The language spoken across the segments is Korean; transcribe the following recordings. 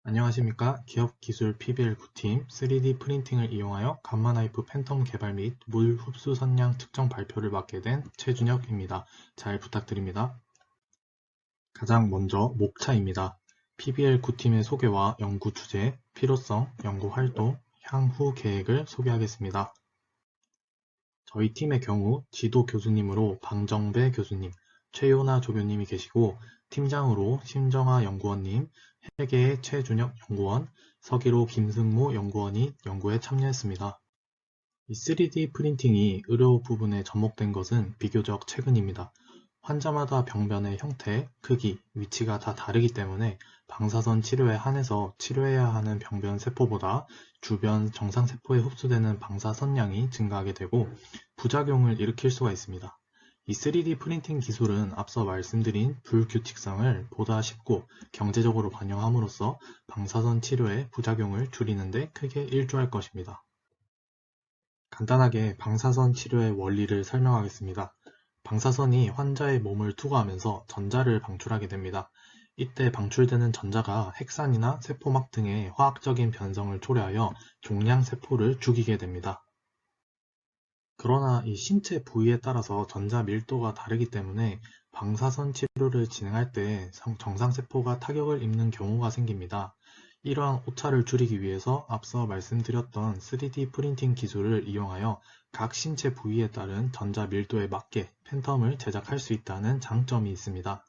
안녕하십니까. 기업기술 PBL9팀 3D 프린팅을 이용하여 감마나이프 팬텀 개발 및 물 흡수 선량 측정 발표를 맡게 된 최준혁입니다. 잘 부탁드립니다. 가장 먼저 목차입니다. PBL9팀의 소개와 연구 주제, 필요성, 연구 활동, 향후 계획을 소개하겠습니다. 저희 팀의 경우 지도 교수님으로 방정배 교수님, 최요나 조교님이 계시고 팀장으로 심정아 연구원님, 회계의 최준혁 연구원, 서기로 김승모 연구원이 연구에 참여했습니다. 이 3D 프린팅이 의료 부분에 접목된 것은 비교적 최근입니다. 환자마다 병변의 형태, 크기, 위치가 다 다르기 때문에 방사선 치료에 한해서 치료해야 하는 병변 세포보다 주변 정상세포에 흡수되는 방사선량이 증가하게 되고 부작용을 일으킬 수가 있습니다. 이 3D 프린팅 기술은 앞서 말씀드린 불규칙성을 보다 쉽고 경제적으로 반영함으로써 방사선 치료의 부작용을 줄이는 데 크게 일조할 것입니다. 간단하게 방사선 치료의 원리를 설명하겠습니다. 방사선이 환자의 몸을 투과하면서 전자를 방출하게 됩니다. 이때 방출되는 전자가 핵산이나 세포막 등의 화학적인 변성을 초래하여 종양세포를 죽이게 됩니다. 그러나 이 신체 부위에 따라서 전자 밀도가 다르기 때문에 방사선 치료를 진행할 때 정상세포가 타격을 입는 경우가 생깁니다. 이러한 오차를 줄이기 위해서 앞서 말씀드렸던 3D 프린팅 기술을 이용하여 각 신체 부위에 따른 전자 밀도에 맞게 팬텀을 제작할 수 있다는 장점이 있습니다.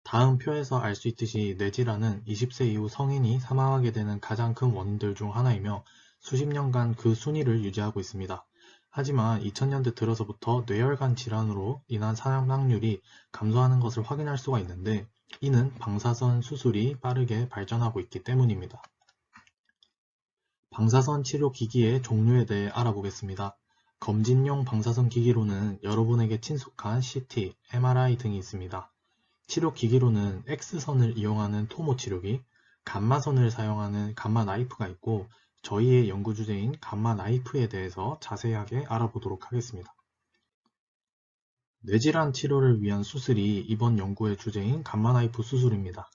다음 표에서 알 수 있듯이 뇌질환은 20세 이후 성인이 사망하게 되는 가장 큰 원인들 중 하나이며 수십 년간 그 순위를 유지하고 있습니다. 하지만 2000년대 들어서부터 뇌혈관 질환으로 인한 사망률이 감소하는 것을 확인할 수가 있는데 이는 방사선 수술이 빠르게 발전하고 있기 때문입니다. 방사선 치료 기기의 종류에 대해 알아보겠습니다. 검진용 방사선 기기로는 여러분에게 친숙한 CT, MRI 등이 있습니다. 치료 기기로는 X선을 이용하는 토모 치료기, 감마선을 사용하는 감마 나이프가 있고 저희의 연구 주제인 감마 나이프에 대해서 자세하게 알아보도록 하겠습니다. 뇌질환 치료를 위한 수술이 이번 연구의 주제인 감마 나이프 수술입니다.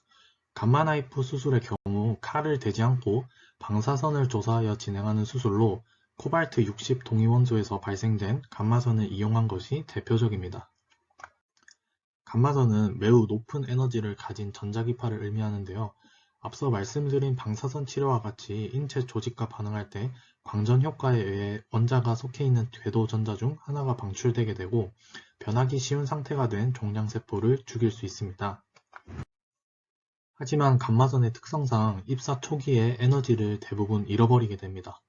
감마 나이프 수술의 경우 칼을 대지 않고 방사선을 조사하여 진행하는 수술로 코발트 60 동위원소에서 발생된 감마선을 이용한 것이 대표적입니다. 감마선은 매우 높은 에너지를 가진 전자기파를 의미하는데요. 앞서 말씀드린 방사선 치료와 같이 인체 조직과 반응할 때 광전 효과에 의해 원자가 속해 있는 궤도 전자 중 하나가 방출되게 되고 변하기 쉬운 상태가 된 종양세포를 죽일 수 있습니다. 하지만 감마선의 특성상 입사 초기에 에너지를 대부분 잃어버리게 됩니다.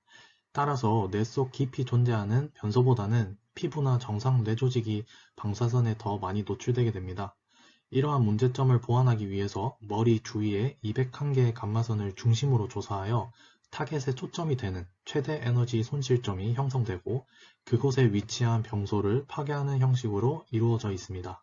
따라서 뇌 속 깊이 존재하는 변소보다는 피부나 정상 뇌 조직이 방사선에 더 많이 노출되게 됩니다. 이러한 문제점을 보완하기 위해서 머리 주위에 201개의 감마선을 중심으로 조사하여 타겟에 초점이 되는 최대 에너지 손실점이 형성되고 그곳에 위치한 병소를 파괴하는 형식으로 이루어져 있습니다.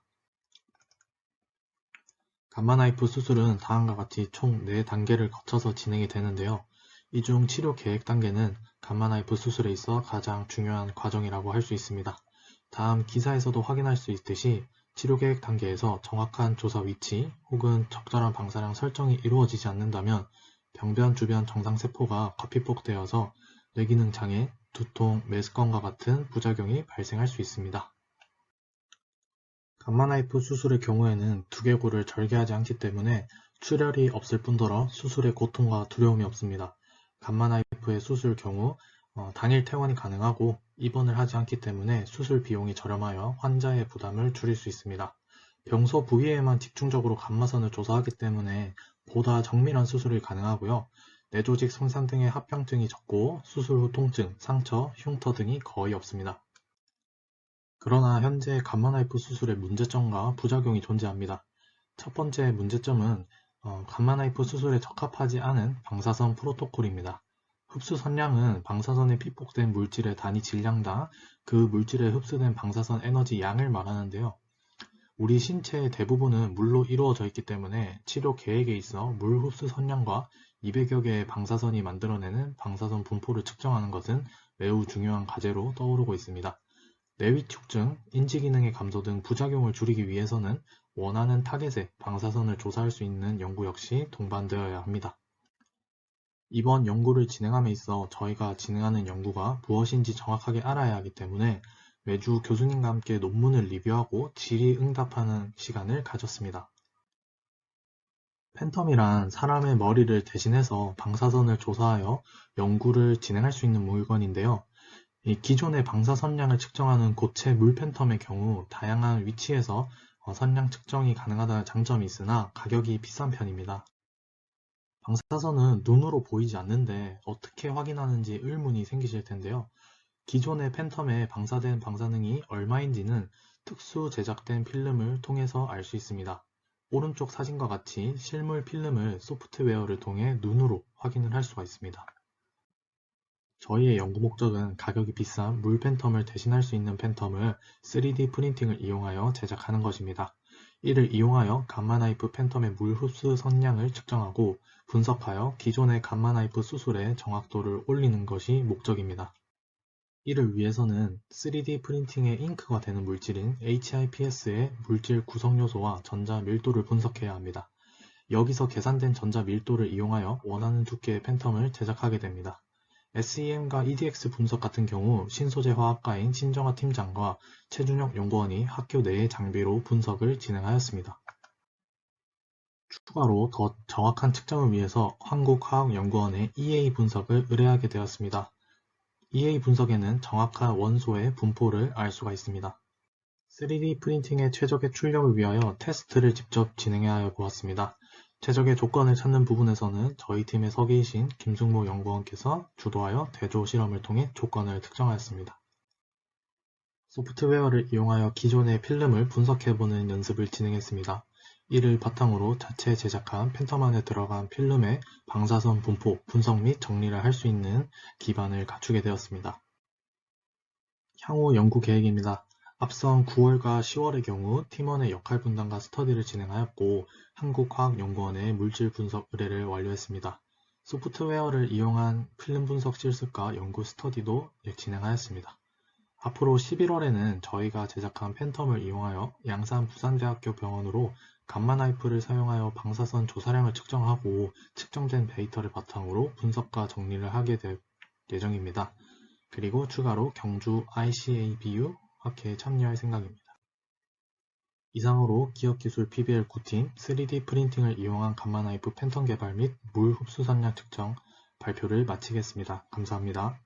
감마나이프 수술은 다음과 같이 총 4단계를 거쳐서 진행이 되는데요. 이 중 치료 계획 단계는 감마나이프 수술에 있어 가장 중요한 과정이라고 할 수 있습니다. 다음 기사에서도 확인할 수 있듯이 치료 계획 단계에서 정확한 조사 위치 혹은 적절한 방사량 설정이 이루어지지 않는다면 병변 주변 정상세포가 거피폭되어서 뇌기능 장애, 두통, 메스꺼움과 같은 부작용이 발생할 수 있습니다. 감마나이프 수술의 경우에는 두개골을 절개하지 않기 때문에 출혈이 없을 뿐더러 수술의 고통과 두려움이 없습니다. 감마나이프의 수술 경우 당일 퇴원이 가능하고 입원을 하지 않기 때문에 수술 비용이 저렴하여 환자의 부담을 줄일 수 있습니다. 병소 부위에만 집중적으로 감마선을 조사하기 때문에 보다 정밀한 수술이 가능하고요. 뇌조직 손상 등의 합병증이 적고 수술 후 통증, 상처, 흉터 등이 거의 없습니다. 그러나 현재 감마나이프 수술의 문제점과 부작용이 존재합니다. 첫 번째 문제점은 감마나이프 수술에 적합하지 않은 방사선 프로토콜입니다. 흡수 선량은 방사선에 피폭된 물질의 단위 질량당 그 물질에 흡수된 방사선 에너지 양을 말하는데요. 우리 신체의 대부분은 물로 이루어져 있기 때문에 치료 계획에 있어 물 흡수 선량과 200여 개의 방사선이 만들어내는 방사선 분포를 측정하는 것은 매우 중요한 과제로 떠오르고 있습니다. 뇌위축증, 인지기능의 감소 등 부작용을 줄이기 위해서는 원하는 타겟의 방사선을 조사할 수 있는 연구 역시 동반되어야 합니다. 이번 연구를 진행함에 있어 저희가 진행하는 연구가 무엇인지 정확하게 알아야 하기 때문에 매주 교수님과 함께 논문을 리뷰하고 질의응답하는 시간을 가졌습니다. 팬텀이란 사람의 머리를 대신해서 방사선을 조사하여 연구를 진행할 수 있는 물건인데요. 이 기존의 방사선량을 측정하는 고체 물 팬텀의 경우 다양한 위치에서 선량 측정이 가능하다는 장점이 있으나 가격이 비싼 편입니다. 방사선은 눈으로 보이지 않는데 어떻게 확인하는지 의문이 생기실 텐데요. 기존의 팬텀에 방사된 방사능이 얼마인지는 특수 제작된 필름을 통해서 알 수 있습니다. 오른쪽 사진과 같이 실물 필름을 소프트웨어를 통해 눈으로 확인을 할 수가 있습니다. 저희의 연구 목적은 가격이 비싼 물 팬텀을 대신할 수 있는 팬텀을 3D 프린팅을 이용하여 제작하는 것입니다. 이를 이용하여 감마나이프 팬텀의 물 흡수 선량을 측정하고 분석하여 기존의 감마나이프 수술의 정확도를 올리는 것이 목적입니다. 이를 위해서는 3D 프린팅의 잉크가 되는 물질인 HIPS의 물질 구성 요소와 전자 밀도를 분석해야 합니다. 여기서 계산된 전자 밀도를 이용하여 원하는 두께의 팬텀을 제작하게 됩니다. SEM과 EDX 분석 같은 경우 신소재 화학과인 신정화 팀장과 최준혁 연구원이 학교 내의 장비로 분석을 진행하였습니다. 추가로 더 정확한 측정을 위해서 한국화학연구원의 EA 분석을 의뢰하게 되었습니다. EA 분석에는 정확한 원소의 분포를 알 수가 있습니다. 3D 프린팅의 최적의 출력을 위하여 테스트를 직접 진행하여 보았습니다. 최적의 조건을 찾는 부분에서는 저희 팀의 서기이신 김승모 연구원께서 주도하여 대조 실험을 통해 조건을 특정하였습니다. 소프트웨어를 이용하여 기존의 필름을 분석해보는 연습을 진행했습니다. 이를 바탕으로 자체 제작한 팬텀 안에 들어간 필름의 방사선 분포, 분석 및 정리를 할 수 있는 기반을 갖추게 되었습니다. 향후 연구 계획입니다. 앞선 9월과 10월의 경우 팀원의 역할 분담과 스터디를 진행하였고 한국화학연구원의 물질 분석 의뢰를 완료했습니다. 소프트웨어를 이용한 필름 분석 실습과 연구 스터디도 진행하였습니다. 앞으로 11월에는 저희가 제작한 팬텀을 이용하여 양산 부산대학교 병원으로 감마나이프를 사용하여 방사선 조사량을 측정하고 측정된 데이터를 바탕으로 분석과 정리를 하게 될 예정입니다. 그리고 추가로 경주 ICABU 학회에 참여할 생각입니다. 이상으로 기업기술 PBL 9팀 3D 프린팅을 이용한 감마나이프 팬텀 개발 및 물 흡수 선량 측정 발표를 마치겠습니다. 감사합니다.